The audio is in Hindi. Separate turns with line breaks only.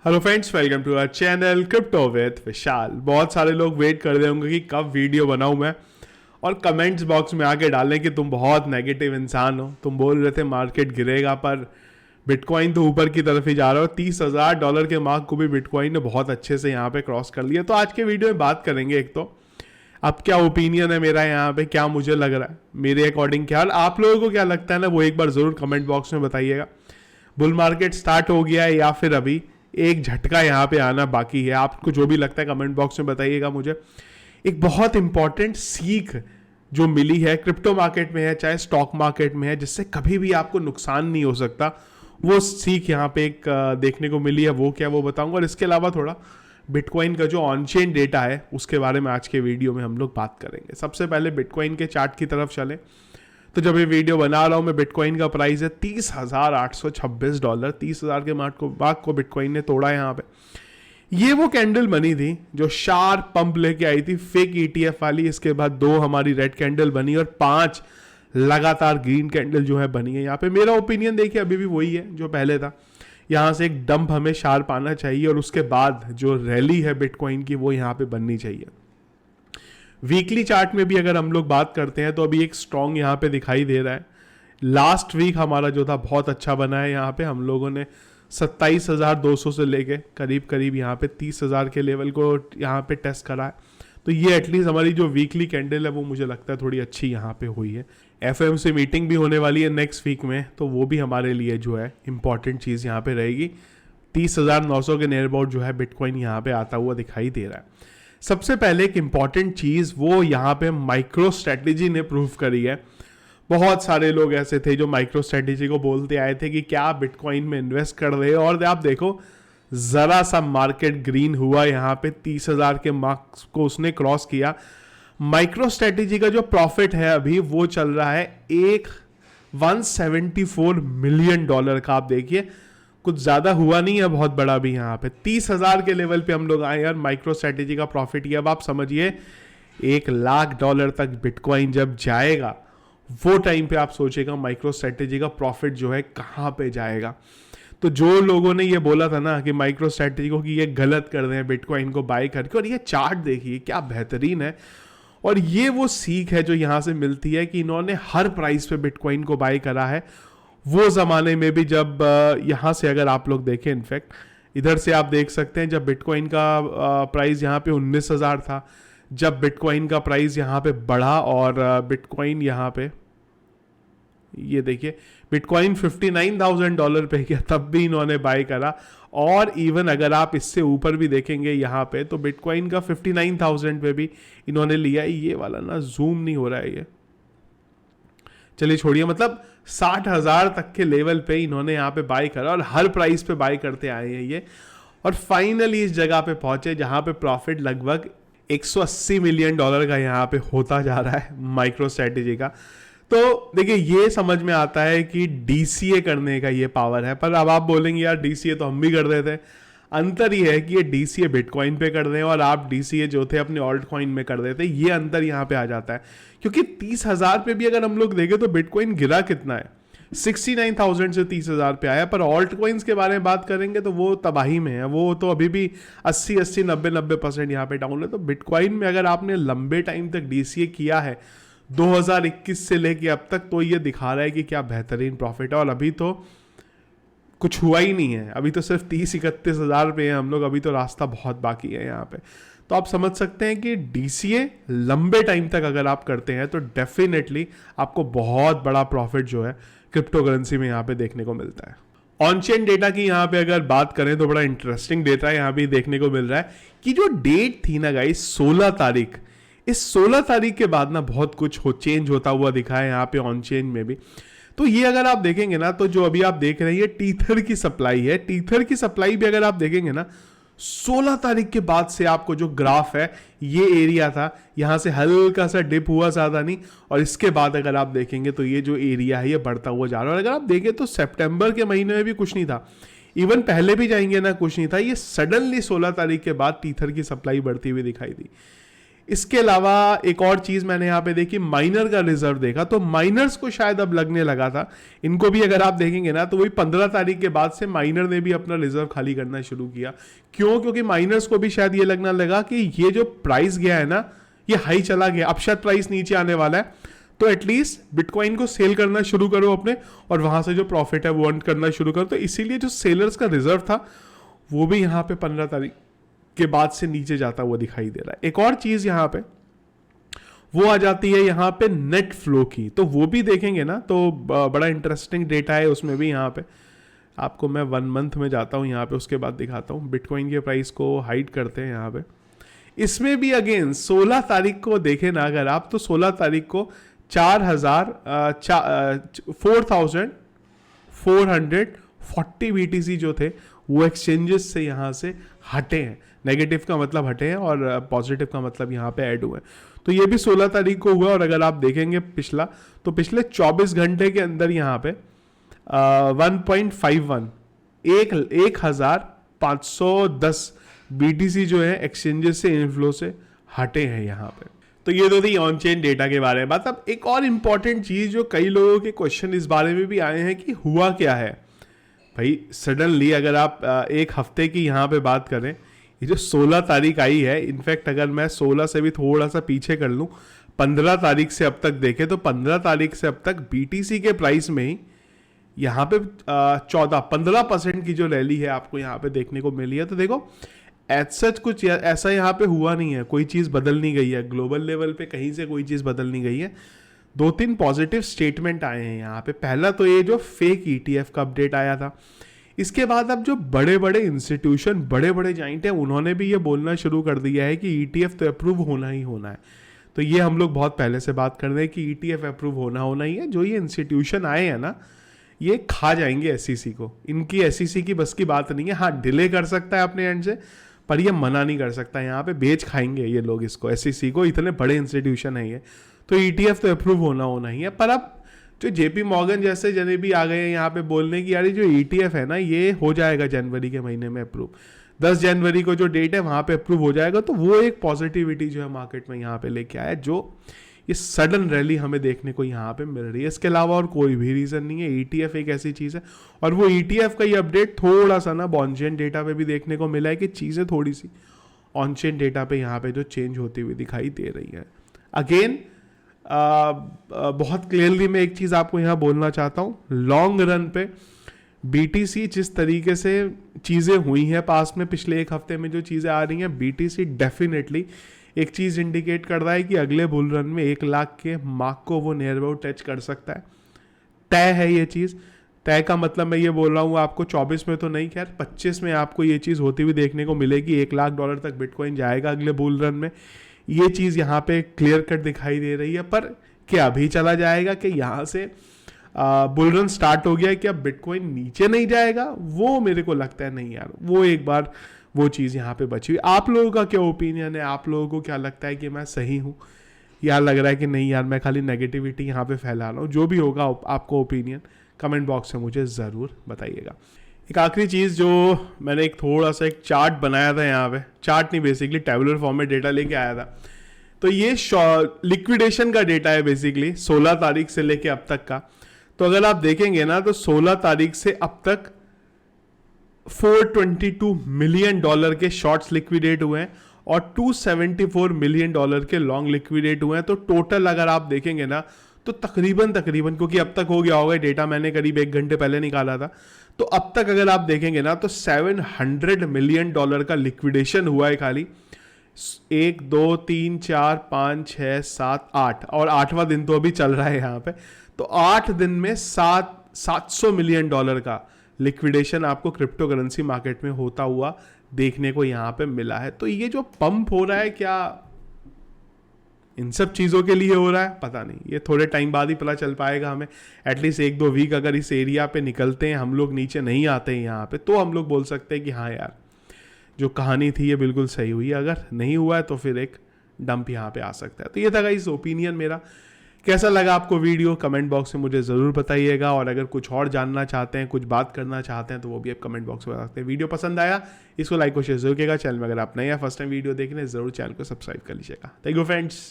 Hello friends, welcome to our channel crypto with Vishal. बहुत सारे लोग वेट कर रहे होंगे कि कब वीडियो बनाऊं मैं, और कमेंट्स बॉक्स में आके डालें कि तुम बहुत नेगेटिव इंसान हो। तुम बोल रहे थे मार्केट गिरेगा, पर बिटकॉइन तो ऊपर की तरफ ही जा रहा हो। $30,000 के मार्क को भी बिटकॉइन ने बहुत अच्छे से यहाँ पे क्रॉस कर लिया। तो आज के वीडियो में बात करेंगे, एक तो अब क्या ओपिनियन है मेरा यहाँ पे, क्या मुझे लग रहा है, मेरे अकॉर्डिंग क्या, आप लोगों को क्या लगता है ना, वो एक बार ज़रूर कमेंट बॉक्स में बताइएगा। बुल मार्केट स्टार्ट हो गया है या फिर अभी एक झटका यहाँ पे आना बाकी है? आपको जो भी लगता है कमेंट बॉक्स में बताइएगा मुझे। एक बहुत इंपॉर्टेंट सीख जो मिली है, क्रिप्टो मार्केट में है चाहे स्टॉक मार्केट में है, जिससे कभी भी आपको नुकसान नहीं हो सकता, वो सीख यहाँ पे एक देखने को मिली है। वो क्या, वो बताऊंगा। और इसके अलावा थोड़ा बिटकॉइन का जो ऑन चेन डेटा है उसके बारे में आज के वीडियो में हम लोग बात करेंगे। सबसे पहले बिटकॉइन के चार्ट की तरफ चलें तो जब ये वीडियो बना रहा हूँ मैं, बिटकॉइन का प्राइस है $30,826। 30,000 के मार्क को बिटकॉइन ने तोड़ा है यहाँ पे। ये वो कैंडल बनी थी जो शार्प पंप लेके आई थी, फेक ETF वाली। इसके बाद 2 हमारी रेड कैंडल बनी और 5 लगातार ग्रीन कैंडल जो है बनी है यहाँ पे। मेरा ओपिनियन देखिए अभी भी वही है जो पहले था। यहाँ से एक डंप हमें शार्प आना चाहिए और उसके बाद जो रैली है बिटकॉइन की वो यहाँ पे बननी चाहिए। वीकली चार्ट में भी अगर हम लोग बात करते हैं तो अभी एक स्ट्रॉन्ग यहाँ पे दिखाई दे रहा है। लास्ट वीक हमारा जो था बहुत अच्छा बना है। यहाँ पे हम लोगों ने 27,200 से लेके करीब करीब यहाँ पे 30,000 के लेवल को यहाँ पे टेस्ट करा है। तो ये एटलीस्ट हमारी जो वीकली कैंडल है वो मुझे लगता है थोड़ी अच्छी यहाँ पे हुई है। FOMC मीटिंग भी होने वाली है नेक्स्ट वीक में, तो वो भी हमारे लिए जो है इंपॉर्टेंट चीज़ यहाँ पे रहेगी। 30,900 के नियर अबाउट जो है बिटकॉइन यहाँ पे आता हुआ दिखाई दे रहा है। सबसे पहले एक इंपॉर्टेंट चीज़ वो यहाँ पे माइक्रो स्ट्रेटेजी ने प्रूव करी है। बहुत सारे लोग ऐसे थे जो माइक्रो स्ट्रेटेजी को बोलते आए थे कि क्या आप बिटकॉइन में इन्वेस्ट कर रहे हो, और आप देखो ज़रा सा मार्केट ग्रीन हुआ यहाँ पे, 30,000 के मार्क्स को उसने क्रॉस किया। माइक्रो स्ट्रेटेजी का जो प्रॉफिट है अभी वो चल रहा है $174 मिलियन का। आप देखिए कुछ ज़्यादा हुआ नहीं है बहुत बड़ा भी। यहाँ पे 30,000 के लेवल पे हम लोग आए यार। माइक्रो स्ट्रेटेजी का प्रॉफिट ये, अब आप समझिए $1,00,000 तक बिटकॉइन जब जाएगा वो टाइम पे आप सोचेगा माइक्रो स्ट्रेटेजी का प्रॉफिट जो है कहाँ पे जाएगा। तो जो लोगों ने ये बोला था ना कि माइक्रो स्ट्रेटेजी को कि ये गलत कर रहे हैं बिटकॉइन को बाय करके, और ये चार्ट देखिए क्या बेहतरीन है। और ये वो सीख है जो यहाँ से मिलती है कि इन्होंने हर प्राइस पे बिटकॉइन को बाय करा है। वो ज़माने में भी जब यहाँ से अगर आप लोग देखें, इनफैक्ट इधर से आप देख सकते हैं जब बिटकॉइन का प्राइस यहाँ पे 19,000 था, जब बिटकॉइन का प्राइस यहाँ पे बढ़ा और बिटकॉइन यहाँ पे ये देखिए बिटकॉइन $59,000 पे गया, तब भी इन्होंने बाय करा। और इवन अगर आप इससे ऊपर भी देखेंगे यहाँ पे तो बिटकॉइन का 59,000 पे भी इन्होंने लिया। ये वाला ना जूम नहीं हो रहा है ये, चलिए छोड़िए, मतलब 60,000 तक के लेवल पे इन्होंने यहाँ पे बाय करा और हर प्राइस पे बाय करते आए हैं ये। और फाइनली इस जगह पे पहुंचे जहाँ पे प्रॉफिट लगभग $180 मिलियन का यहाँ पे होता जा रहा है माइक्रो स्ट्रेटेजी का। तो देखिए ये समझ में आता है कि DCA करने का ये पावर है। पर अब आप बोलेंगे यार DCA तो हम भी कर रहे थे। अंतर ये है कि ये DCA बिटकॉइन पे कर रहे हैं और आप DCA जो थे अपने ऑल्ट कॉइन में कर रहे थे। ये अंतर यहाँ पे आ जाता है, क्योंकि 30,000 पे भी अगर हम लोग देखें तो बिटकॉइन गिरा कितना है, 69,000 से 30,000 पे आया। पर ऑल्ट कॉइन्स के बारे में बात करेंगे तो वो तबाही में है, वो तो अभी भी 80-90% यहाँ पे डाउन है। तो बिटकॉइन में अगर आपने लंबे टाइम तक DCA किया है 2021 से लेके अब तक, तो ये दिखा रहा है कि क्या बेहतरीन प्रॉफिट है। और अभी तो कुछ हुआ ही नहीं है, अभी तो सिर्फ 30-31 हज़ार पे हैं हम लोग, अभी तो रास्ता बहुत बाकी है यहाँ पे। तो आप समझ सकते हैं कि DCA लंबे टाइम तक अगर आप करते हैं तो डेफिनेटली आपको बहुत बड़ा प्रॉफिट जो है क्रिप्टो करेंसी में यहाँ पे देखने को मिलता है। ऑन चेन डेटा की यहाँ पे अगर बात करें तो बड़ा इंटरेस्टिंग डेटा यहाँ पे देखने को मिल रहा है कि जो डेट थी ना गाइस 16 तारीख, इस 16 तारीख के बाद ना बहुत कुछ चेंज होता हुआ दिखा है यहाँ पे ऑन चेन में भी। तो ये अगर आप देखेंगे ना तो जो अभी आप देख रहे हैं ये टीथर की सप्लाई है। टीथर की सप्लाई भी अगर आप देखेंगे ना 16 तारीख के बाद से आपको जो ग्राफ है, ये एरिया था, यहाँ से हल्का सा डिप हुआ, ज़्यादा नहीं, और इसके बाद अगर आप देखेंगे तो ये जो एरिया है ये बढ़ता हुआ जा रहा है। और अगर आप देखें तो सितंबर के महीने में भी कुछ नहीं था, इवन पहले भी जाएंगे ना कुछ नहीं था, ये सडनली 16 तारीख के बाद टीथर की सप्लाई बढ़ती हुई दिखाई दी। इसके अलावा एक और चीज मैंने यहाँ पे देखी, माइनर का रिजर्व देखा, तो माइनर्स को शायद अब लगने लगा था, इनको भी अगर आप देखेंगे ना तो वही 15 तारीख के बाद से माइनर ने भी अपना रिजर्व खाली करना शुरू किया। क्यों? क्योंकि माइनर्स को भी शायद ये लगना लगा कि ये जो प्राइस गया है ना ये हाई चला गया, अब शायद प्राइस नीचे आने वाला है, तो एटलीस्ट बिटकॉइन को सेल करना शुरू करो अपने, और वहां से जो प्रॉफिट है वो अर्न करना शुरू करो। तो इसीलिए जो सेलर्स का रिजर्व था वो भी यहाँ पे 15 तारीख के बाद से नीचे जाता हुआ दिखाई दे रहा है। एक और चीज यहाँ पे वो आ जाती है यहाँ पे नेट फ्लो की, तो वो भी देखेंगे ना तो बड़ा इंटरेस्टिंग डेटा है उसमें भी। यहाँ पे आपको मैं 1 मंथ में जाता हूँ यहाँ पे, उसके बाद दिखाता हूँ। बिटकॉइन के प्राइस को हाइड करते हैं यहाँ पे, इसमें भी अगेन 16 तारीख को देखें ना अगर आप, तो 16 तारीख को 4,440 BTC जो थे वो एक्सचेंजेस से यहाँ से हटे हैं। नेगेटिव का मतलब हटे हैं और पॉजिटिव का मतलब यहाँ पे ऐड हुए हैं। तो ये भी 16 तारीख को हुआ, और अगर आप देखेंगे पिछला, तो पिछले 24 घंटे के अंदर यहाँ पे 1.51 1,510 BTC जो है एक्सचेंजेस से इनफ्लो से हटे हैं यहाँ पे। तो ये तो थी ऑन चेन डेटा के बारे में बात। अब एक और इम्पॉर्टेंट चीज जो कई लोगों के क्वेश्चन इस बारे में भी आए हैं कि हुआ क्या है भाई सडनली, अगर आप एक हफ्ते की यहाँ पे बात करें, ये जो 16 तारीख आई है, इनफैक्ट अगर मैं 16 से भी थोड़ा सा पीछे कर लूँ, 15 तारीख से अब तक देखें तो 15 तारीख से अब तक BTC के प्राइस में ही यहाँ पे 15% की जो रैली है आपको यहाँ पे देखने को मिली है। तो देखो एज सच कुछ ऐसा यहाँ पे हुआ नहीं है, कोई चीज़ बदल नहीं गई है, ग्लोबल लेवल पे कहीं से कोई चीज़ बदल नहीं गई है। 2-3 पॉजिटिव स्टेटमेंट आए हैं यहाँ पे। पहला तो ये जो फेक ETF का अपडेट आया था, इसके बाद अब जो बड़े बड़े इंस्टीट्यूशन, बड़े बड़े जाइंट हैं, उन्होंने भी ये बोलना शुरू कर दिया है कि ETF तो अप्रूव होना ही होना है। तो ये हम लोग बहुत पहले से बात कर रहे हैं कि ETF अप्रूव होना ही है। जो ये इंस्टीट्यूशन आए हैं ना, ये खा जाएंगे SEC को, इनकी SEC की बस की बात नहीं है। हाँ, डिले कर सकता है अपने एंड से, पर ये मना नहीं कर सकता। यहाँ पे बेच खाएंगे ये लोग इसको, SEC को, इतने बड़े इंस्टीट्यूशन है ये। तो ETF तो अप्रूव होना ही है। पर अब जो JP मॉर्गन जैसे जने भी आ गए हैं यहाँ पे बोलने की यार ये जो ETF है ना ये हो जाएगा जनवरी के महीने में अप्रूव, 10 जनवरी को जो डेट है वहाँ पे अप्रूव हो जाएगा। तो वो एक पॉजिटिविटी जो है मार्केट में यहाँ पे लेके आया, जो ये सडन रैली हमें देखने को यहाँ पे मिल रही है। इसके अलावा और कोई भी रीज़न नहीं है। ETF एक ऐसी चीज़ है, और वो ETF का ये अपडेट थोड़ा सा ना ऑन चेन डेटा पे भी देखने को मिला है कि चीज़ें थोड़ी सी ऑन चेन डेटा पे यहाँ पे जो चेंज होती हुई दिखाई दे रही है। अगेन बहुत क्लियरली मैं एक चीज़ आपको यहाँ बोलना चाहता हूँ, लॉन्ग रन पे BTC जिस तरीके से चीज़ें हुई हैं पास में, पिछले एक हफ्ते में जो चीज़ें आ रही हैं, BTC डेफिनेटली एक चीज़ इंडिकेट कर रहा है कि अगले बुल रन में 1 लाख के मार्क को वो नियर अबाउट टच कर सकता है। तय है ये चीज़। तय का मतलब मैं ये बोल रहा हूँ आपको 24 में तो नहीं, खैर 25 में आपको ये चीज़ होती हुई देखने को मिलेगी। $1 लाख तक बिटकॉइन जाएगा अगले बुल रन में, ये चीज़ यहाँ पे क्लियर कट दिखाई दे रही है। पर क्या अभी चला जाएगा कि यहाँ से बुल रन स्टार्ट हो गया है, क्या बिटकॉइन नीचे नहीं जाएगा? वो मेरे को लगता है नहीं यार, वो एक बार वो चीज़ यहाँ पे बची हुई। आप लोगों का क्या ओपिनियन है? आप लोगों को क्या लगता है कि मैं सही हूँ, या लग रहा है कि नहीं यार मैं खाली नेगेटिविटी यहाँ पे फैला रहा हूँ? जो भी होगा आपको ओपिनियन कमेंट बॉक्स में मुझे ज़रूर बताइएगा। एक आखिरी चीज़ जो मैंने एक थोड़ा सा एक चार्ट बनाया था यहाँ पे, चार्ट नहीं बेसिकली टेबुलर फॉर्म में डेटा लेके आया था। तो ये लिक्विडेशन का डेटा है बेसिकली 16 तारीख से लेके अब तक का। तो अगर आप देखेंगे ना तो 16 तारीख से अब तक $422 मिलियन के शॉर्ट्स लिक्विडेट हुए हैं और $274 मिलियन के लॉन्ग लिक्विडेट हुए हैं। तो टोटल अगर आप देखेंगे ना तो तकरीबन क्योंकि अब तक हो गया होगा, डेटा मैंने करीब 1 घंटे पहले निकाला था, तो अब तक अगर आप देखेंगे ना तो $700 मिलियन का लिक्विडेशन हुआ है खाली 1 2 3 4 5 6 7 8 और 8वां दिन तो अभी चल रहा है यहाँ पे। तो 8 दिन में $700 मिलियन का लिक्विडेशन आपको क्रिप्टो करेंसी मार्केट में होता हुआ देखने को यहाँ पे मिला है। तो ये जो पंप हो रहा है क्या इन सब चीज़ों के लिए हो रहा है? पता नहीं, ये थोड़े टाइम बाद ही पता चल पाएगा हमें। एटलीस्ट 1-2 वीक अगर इस एरिया पे निकलते हैं, हम लोग नीचे नहीं आते हैं यहाँ पे, तो हम लोग बोल सकते हैं कि हाँ यार जो कहानी थी ये बिल्कुल सही हुई। अगर नहीं हुआ है तो फिर एक डंप यहाँ पे आ सकता है। तो ये था गाइस ओपिनियन मेरा कैसा लगा आपको वीडियो कमेंट बॉक्स में मुझे ज़रूर बताइएगा, और अगर कुछ और जानना चाहते हैं, कुछ बात करना चाहते हैं, तो वो भी आप कमेंट बॉक्स में बता सकते हैं। वीडियो पसंद आया इसको लाइक और शेयर जरूर कीजिएगा। चैनल में अगर आप नए या फर्स्ट टाइम वीडियो देख रहे हैं ज़रूर चैनल को सब्सक्राइब कर लीजिएगा। Thank you friends.